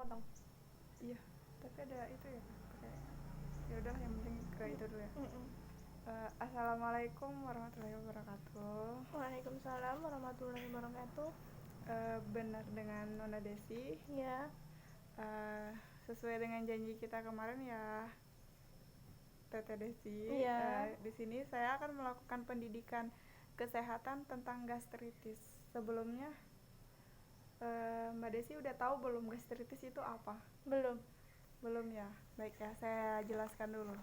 potong. Iya, tapi ada itu ya pakai. Ya udah, yang penting ke itu dulu ya. Assalamualaikum warahmatullahi wabarakatuh. Waalaikumsalam warahmatullahi wabarakatuh. Benar dengan Nona Desi. Ya. Sesuai dengan janji kita kemarin ya, Tete Desi. Iya. Di sini saya akan melakukan pendidikan kesehatan tentang gastritis. Sebelumnya, Mbak Desi udah tahu belum gastritis itu apa? Belum. Belum ya. Baik ya, saya jelaskan dulu.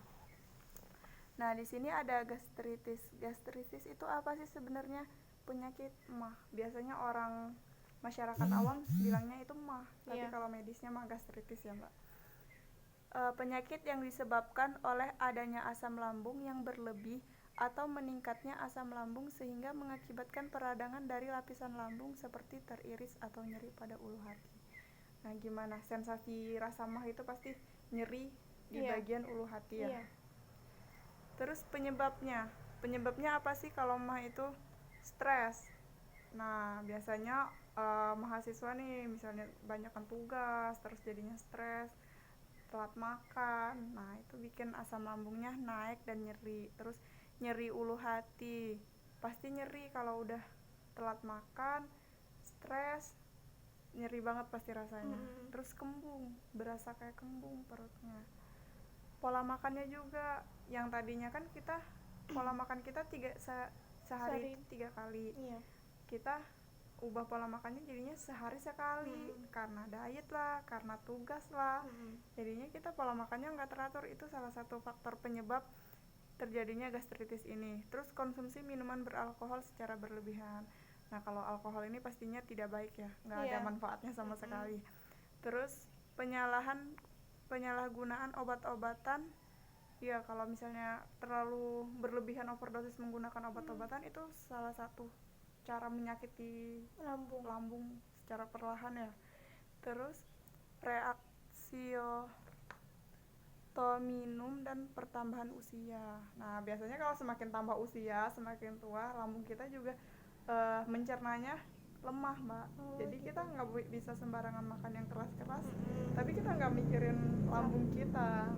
Nah, di sini ada gastritis. Gastritis itu apa sih sebenarnya? Penyakit MAH. Biasanya orang masyarakat awam bilangnya itu MAH, tapi kalau medisnya mah gastritis ya, Mbak. Penyakit yang disebabkan oleh adanya asam lambung yang berlebih atau meningkatnya asam lambung sehingga mengakibatkan peradangan dari lapisan lambung seperti teriris atau nyeri pada ulu hati. Nah, gimana? Sensasi rasa MAH itu pasti nyeri di bagian ulu hati ya. Terus penyebabnya apa sih kalau MAH itu? Stres. Nah, biasanya mahasiswa nih misalnya banyakkan tugas terus jadinya stres, telat makan. Nah, itu bikin asam lambungnya naik dan nyeri. Terus nyeri ulu hati, pasti nyeri kalau udah telat makan, stres, nyeri banget pasti rasanya. Terus kembung, berasa kayak kembung perutnya. Pola makannya juga, yang tadinya kan kita pola makan kita sehari 3 kali. Kita ubah pola makannya jadinya sehari sekali, karena diet lah, karena tugas lah. Jadinya kita pola makannya nggak teratur. Itu salah satu faktor penyebab terjadinya gastritis ini. Terus konsumsi minuman beralkohol secara berlebihan. Nah, kalau alkohol ini pastinya tidak baik ya, nggak ada manfaatnya sama sekali. Terus penyalahgunaan obat-obatan. Ya, kalau misalnya terlalu berlebihan overdosis menggunakan obat-obatan, itu salah satu cara menyakiti lambung secara perlahan ya. Terus reaksiyotominum dan pertambahan usia. Nah, biasanya kalau semakin tambah usia, semakin tua, lambung kita juga mencernanya lemah, Mbak. Jadi kita nggak bisa sembarangan makan yang keras-keras, tapi kita nggak mikirin lambung kita.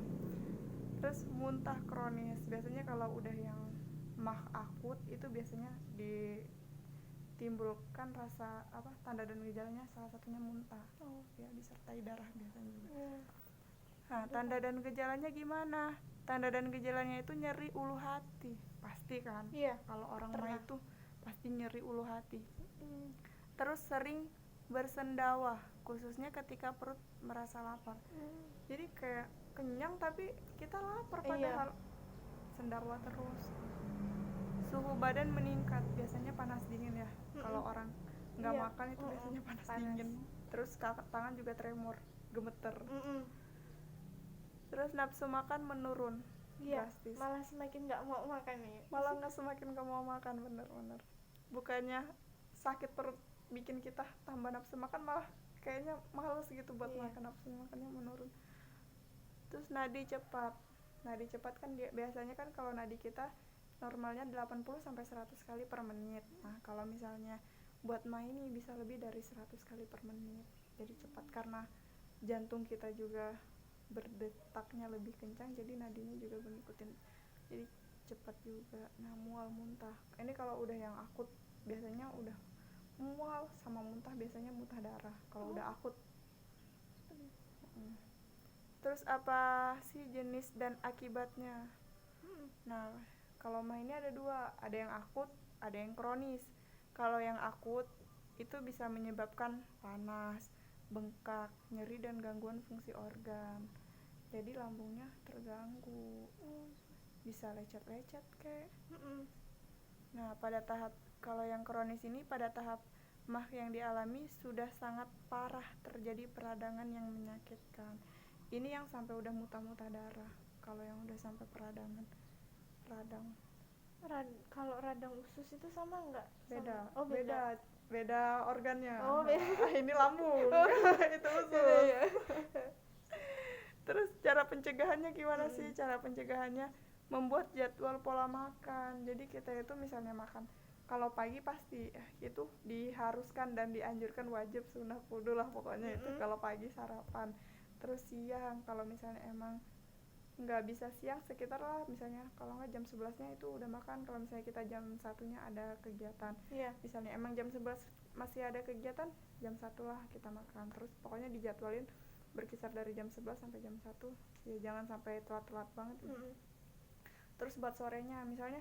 Terus muntah kronis. Biasanya kalau udah yang MAH akut itu biasanya ditimbulkan rasa tanda dan gejalanya, salah satunya muntah. Ya, disertai darah biasanya juga. Nah, tanda dan gejalanya gimana? Tanda dan gejalanya itu nyeri ulu hati, pasti kan? Kalau orang MAH itu pasti nyeri ulu hati. Terus sering bersendawa, khususnya ketika perut merasa lapar. Jadi kayak kenyang tapi kita lapar padahal. Sendawa terus. Suhu badan meningkat, biasanya panas dingin ya. Kalau orang nggak makan itu biasanya panas dingin. Terus tangan juga tremor, gemeter. Terus nafsu makan menurun drastis. Malah semakin nggak mau makan nih. Malah nggak semakin nggak mau makan, bener-bener. Bukannya sakit perut bikin kita tambah nafsu makan, malah kayaknya males gitu buat makan, nafsu makannya menurun. Terus nadi cepat kan biasanya kan kalau nadi kita normalnya 80 sampai 100 kali per menit. Nah, kalau misalnya buat MAH ini bisa lebih dari 100 kali per menit. Jadi cepat karena jantung kita juga berdetaknya lebih kencang, jadi nadinya juga mengikutin. Jadi cepat juga. Nah, mual, muntah. Ini kalau udah yang akut biasanya udah mual sama muntah, biasanya muntah darah kalau udah akut. Terus apa sih jenis dan akibatnya? Nah, kalau MAH ini ada dua, ada yang akut, ada yang kronis. Kalau yang akut itu bisa menyebabkan panas, bengkak, nyeri dan gangguan fungsi organ. Jadi lambungnya terganggu, bisa lecet-lecet kayak. Nah, kalau yang kronis ini pada tahap MAH yang dialami sudah sangat parah, terjadi peradangan yang menyakitkan. Ini yang sampai udah muntah-muntah darah. Kalau yang udah sampai radang. Kalau radang usus itu sama nggak? Beda. Oh, Beda organnya. Beda. Ini lambung. Itu usus. Terus cara pencegahannya gimana sih? Cara pencegahannya membuat jadwal pola makan. Jadi kita itu misalnya makan Kalau pagi pasti itu diharuskan dan dianjurkan, wajib sunnah kudu lah pokoknya itu kalau pagi sarapan. Terus siang kalau misalnya emang nggak bisa siang sekitar lah, misalnya kalau nggak jam 11-nya itu udah makan. Kalau misalnya kita jam 1-nya ada kegiatan, misalnya emang jam 11 masih ada kegiatan, jam 1 lah kita makan. Terus pokoknya dijadwalin berkisar dari jam 11 sampai jam 1, ya jangan sampai telat-telat banget. Terus buat sorenya misalnya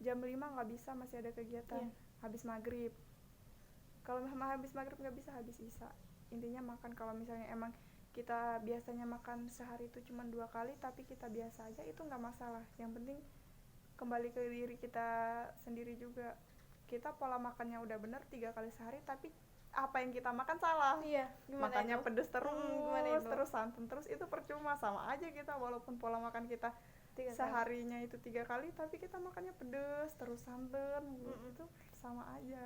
jam 5 nggak bisa, masih ada kegiatan, habis maghrib. Kalau habis maghrib nggak bisa, habis isya. Intinya makan, kalau misalnya emang kita biasanya makan sehari itu cuma 2 kali tapi kita biasa aja, itu nggak masalah. Yang penting kembali ke diri kita sendiri juga. Kita pola makannya udah bener 3 kali sehari tapi apa yang kita makan salah. Makanya pedes terus santan terus, itu percuma, sama aja kita walaupun pola makan kita seharinya itu 3 kali tapi kita makannya pedes terus santan, itu sama aja.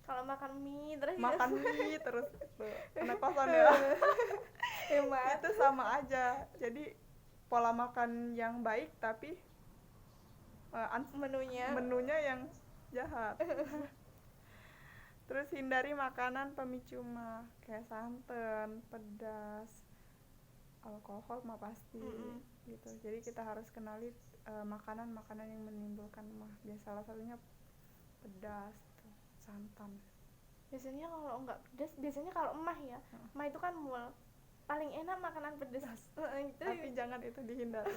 Kalau makan mie terus anak kosan ya. Itu sama aja. Jadi pola makan yang baik tapi menunya yang jahat. Terus hindari makanan pemicu mah kayak santan, pedas, alkohol mah pasti gitu. Jadi kita harus kenali makanan-makanan yang menimbulkan mah. Salah satunya pedas, santan. Biasanya kalau enggak pedas, biasanya kalau emah ya, emah itu kan mual, paling enak makanan pedas. Tapi jangan itu dihindari.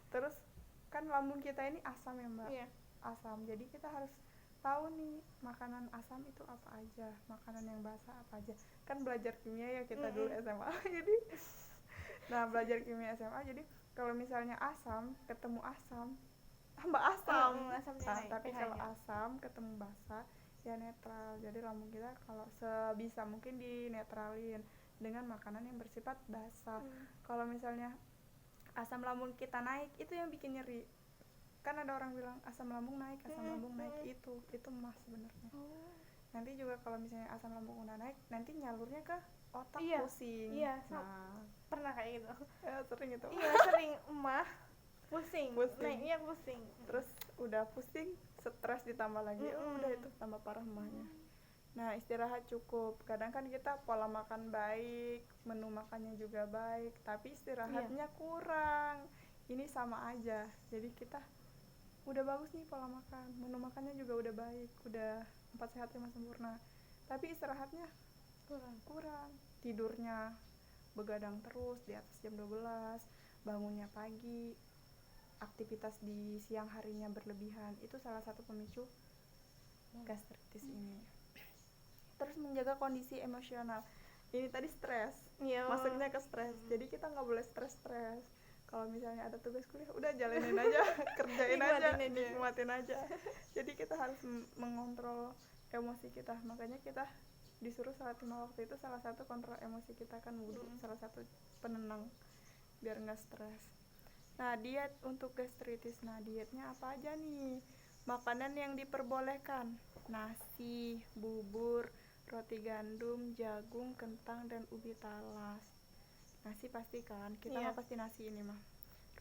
Terus kan lambung kita ini asam ya Mbak, asam. Jadi kita harus tahu nih makanan asam itu apa aja, makanan yang basah apa aja. Kan belajar kimia ya kita dulu SMA. Jadi belajar kimia SMA, jadi kalau misalnya asam ketemu asam tambah asam. Tapi kalau asam ketemu basah ya netral. Jadi lambung kita kalau sebisa mungkin dinetralin dengan makanan yang bersifat basah. Kalau misalnya asam lambung kita naik, itu yang bikin nyeri. Kan ada orang bilang asam lambung naik, itu mah sebenarnya. Nanti juga kalau misalnya asam lambung udah naik, nanti nyalurnya ke otak, pusing. Pernah kayak gitu. Sering itu. Sering emah pusing. Naiknya pusing. Terus udah pusing, stres ditambah lagi, udah itu tambah parah emahnya. Nah, istirahat cukup. Kadang kan kita pola makan baik, menu makannya juga baik, tapi istirahatnya kurang. Ini sama aja. Jadi kita udah bagus nih pola makan, menu makannya juga udah baik, udah 4 sehat 5 sempurna, tapi istirahatnya kurang. Tidurnya begadang terus di atas jam 12, bangunnya pagi, aktivitas di siang harinya berlebihan. Itu salah satu pemicu gastritis ini. Terus menjaga kondisi emosional. Ini tadi stres, masuknya ke stres. Jadi kita nggak boleh stres. Kalau misalnya ada tugas kuliah, udah jalanin aja, kerjain aja, nikmatin aja. Jadi kita harus mengontrol emosi kita. Makanya kita disuruh salat 5 waktu, itu salah satu kontrol emosi kita kan, wudu salah satu penenang biar nggak stres. Nah, diet untuk gastritis. Nah, dietnya apa aja nih? Makanan yang diperbolehkan: nasi, bubur, roti gandum, jagung, kentang, dan ubi talas. Nasi pasti kan, kita mah pasti nasi ini mah.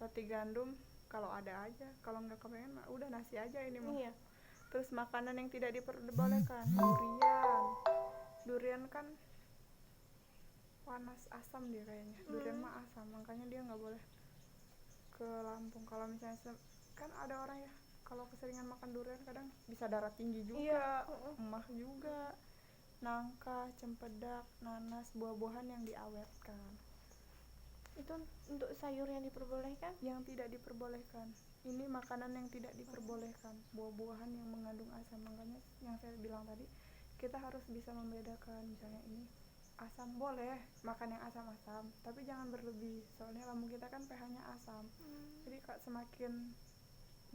Roti gandum kalau ada aja, kalau nggak kepengen mah udah nasi aja ini mah. Terus makanan yang tidak diperbolehkan: durian kan panas, asam dia kayaknya. Durian mah asam, makanya dia nggak boleh ke Lampung. Kalau misalnya kan ada orang ya, kalau keseringan makan durian kadang bisa darah tinggi juga, emah juga. Nangka, cempedak, nanas, buah-buahan yang diawetkan. Itu untuk sayur yang diperbolehkan? Yang tidak diperbolehkan. Ini makanan yang tidak diperbolehkan, buah-buahan yang mengandung asam. Makanya yang saya bilang tadi, kita harus bisa membedakan. Misalnya ini asam, boleh makan yang asam-asam, tapi jangan berlebih, soalnya lambung kita kan pH-nya asam. Jadi semakin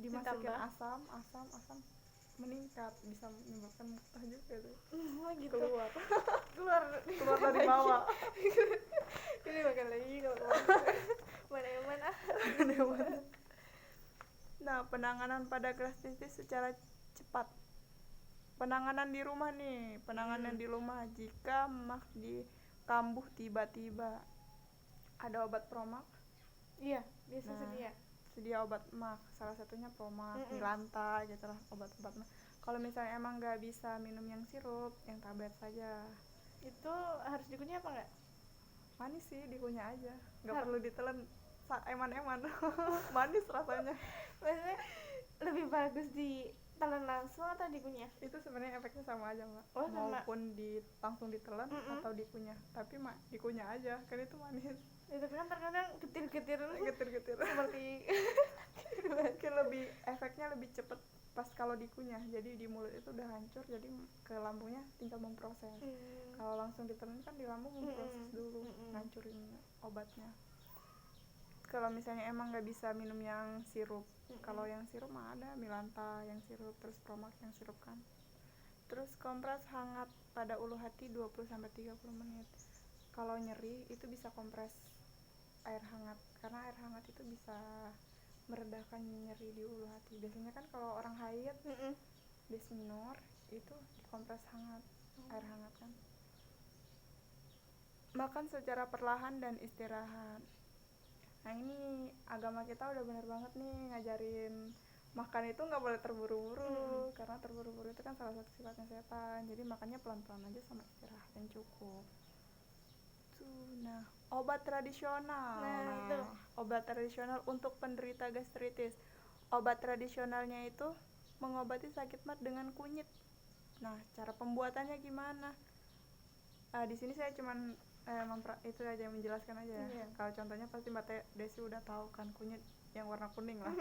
dimasukin asam meningkat, bisa menyebabkan muntah juga tuh. Gitu. keluar dari bawah. Ini makan lagi kalau mana. Nah, penanganan pada gastritis secara cepat. Penanganan di rumah nih, penanganan di rumah jika mah kambuh tiba-tiba. Ada obat Promak. Iya, biasa sedia Obat mah, salah satunya Promak, Milanta gitu lah, obat-obat mah. Kalau misalnya emang nggak bisa minum yang sirup, yang tablet saja. Itu harus dikunyah apa enggak? Manis sih, dikunyah aja, nggak Har- perlu ditelan. Eman-eman. Manis rasanya. Maksudnya lebih bagus ditelan langsung atau dikunyah? Itu sebenarnya efeknya sama aja, Mbak. Oh, sama. Maupun langsung ditelan atau dikunyah, tapi dikunyah aja kan itu manis. Itu kan terkadang getir-getir Getir-getir. seperti Mungkin lebih efeknya lebih cepet pas kalau dikunyah, jadi di mulut itu udah hancur, jadi ke lambungnya tinggal memproses. Kalau langsung ditelan kan di lambung memproses dulu, ngancurin obatnya. Kalau misalnya emang nggak bisa minum yang sirup, kalau yang sirup mah ada Milanta yang sirup, terus Promax yang sirup kan. Terus kompres hangat pada ulu hati 20-30 menit. Kalau nyeri itu bisa kompres air hangat, karena air hangat itu bisa meredakan nyeri di ulu hati. Biasanya kan kalau orang haid des minor itu dikompres hangat, air hangat kan. Makan secara perlahan dan istirahat. Nah ini agama kita udah bener banget nih ngajarin makan itu nggak boleh terburu-buru, karena terburu-buru itu kan salah satu sifatnya setan. Jadi makannya pelan-pelan aja sama istirahat yang cukup. Nah, obat tradisional. Itu. Obat tradisional untuk penderita gastritis. Obat tradisionalnya itu mengobati sakit mah dengan kunyit. Nah, cara pembuatannya gimana? Di sini saya cuman itu aja menjelaskan aja ya. Iya. Kalau contohnya pasti Mbak Desi udah tahu kan, kunyit yang warna kuning lah.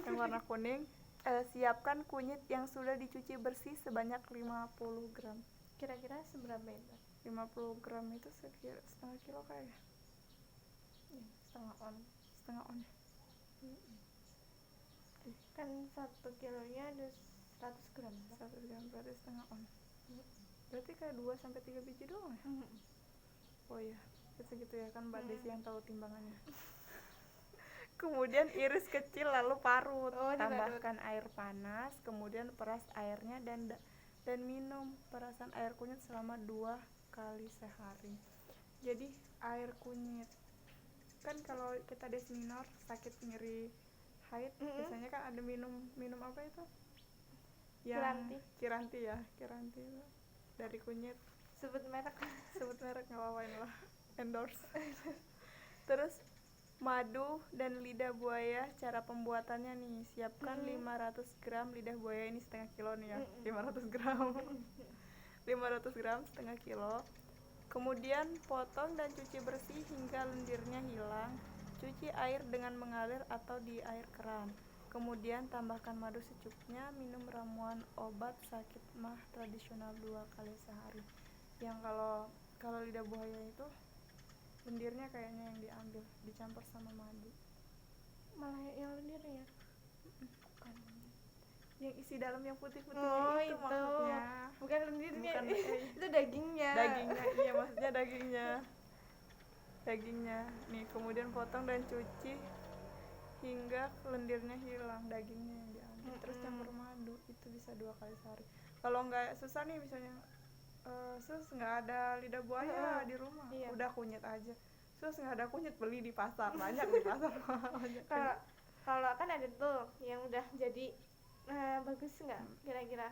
Yang warna kuning. Siapkan kunyit yang sudah dicuci bersih sebanyak 50 gram. Kira-kira seberapa itu? 50 gram itu setengah kilo kayak Setengah on. setengah on. Kan 1 kilonya ada 100 gram. 100 gram berarti setengah on. Berarti kayak 2-3 biji doang ya? Oh iya, segitu ya kan Mbak Desi yang tahu timbangannya. Kemudian iris kecil lalu parut. Tambahkan air panas, kemudian peras airnya dan minum perasan air kunyit selama 2 kali sehari. Jadi air kunyit kan kalau kita des minor sakit nyeri haid, biasanya kan ada minum apa itu? Yang Kiranti itu dari kunyit. Sebut merek Nggak apa-apain lah, endorse. Terus madu dan lidah buaya, cara pembuatannya nih, siapkan 500 gram lidah buaya, ini setengah kilo nih ya. 500 gram 500 gram setengah kilo. Kemudian potong dan cuci bersih hingga lendirnya hilang. Cuci air dengan mengalir atau di air keran. Kemudian tambahkan madu secukupnya. Minum ramuan obat sakit mah tradisional 2 kali sehari. Yang kalau lidah buaya itu lendirnya kayaknya yang diambil, dicampur sama madu. Malah yang lendirnya? Bukan. Yang isi dalam yang putih-putih itu maksudnya. Bukan lendirnya. Bukan, itu dagingnya. Iya maksudnya dagingnya. Nih, kemudian potong dan cuci hingga lendirnya hilang, dagingnya yang diambil. Terus campur madu, itu bisa 2 kali sehari. Kalau nggak susah nih, misalnya sus nggak ada lidah buaya di rumah, udah kunyit aja. Sus nggak ada kunyit, beli di pasar, banyak di pasar. Kalau kan ada tuh yang udah jadi bagus nggak kira-kira?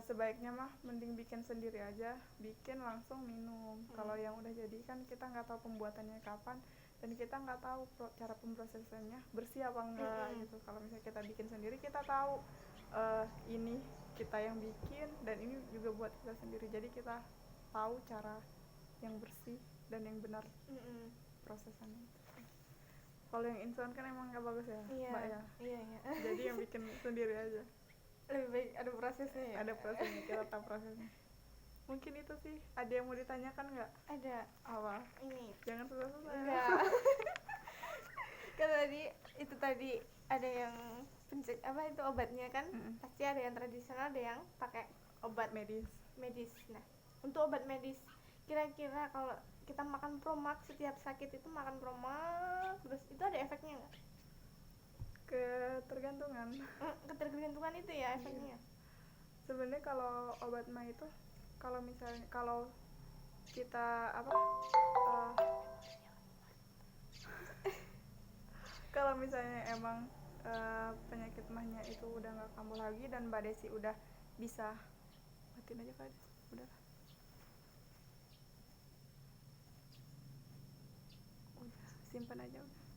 Sebaiknya mah mending bikin sendiri aja, bikin langsung minum. Kalau yang udah jadi kan kita nggak tahu pembuatannya kapan, dan kita nggak tahu cara pemprosesannya bersih apa enggak gitu. Kalau misalnya kita bikin sendiri, kita tahu ini kita yang bikin dan ini juga buat kita sendiri, jadi kita tahu cara yang bersih dan yang benar prosesannya. Kalau yang instan kan emang nggak bagus ya, Mbak ya. Iya. Jadi yang bikin sendiri aja. Lebih baik ada prosesnya ya. Ada prosesnya, kita tahu prosesnya. Mungkin itu sih. Ada yang mau ditanyakan nggak? Ada. Apa? Ini. Jangan susah-susah. Enggak. Kan tadi ada yang itu obatnya kan, pasti ada yang tradisional, ada yang pakai obat medis. Nah, untuk obat medis, kira-kira kalau kita makan Promax setiap sakit itu makan Promax terus, itu ada efeknya nggak? Ketergantungan itu ya efeknya. Sebenarnya kalau obat mah itu kalau kita kalau misalnya emang penyakit emahnya itu udah nggak kambuh lagi dan Mbak Desi udah bisa matiin aja Kak, udah simpan aja udah.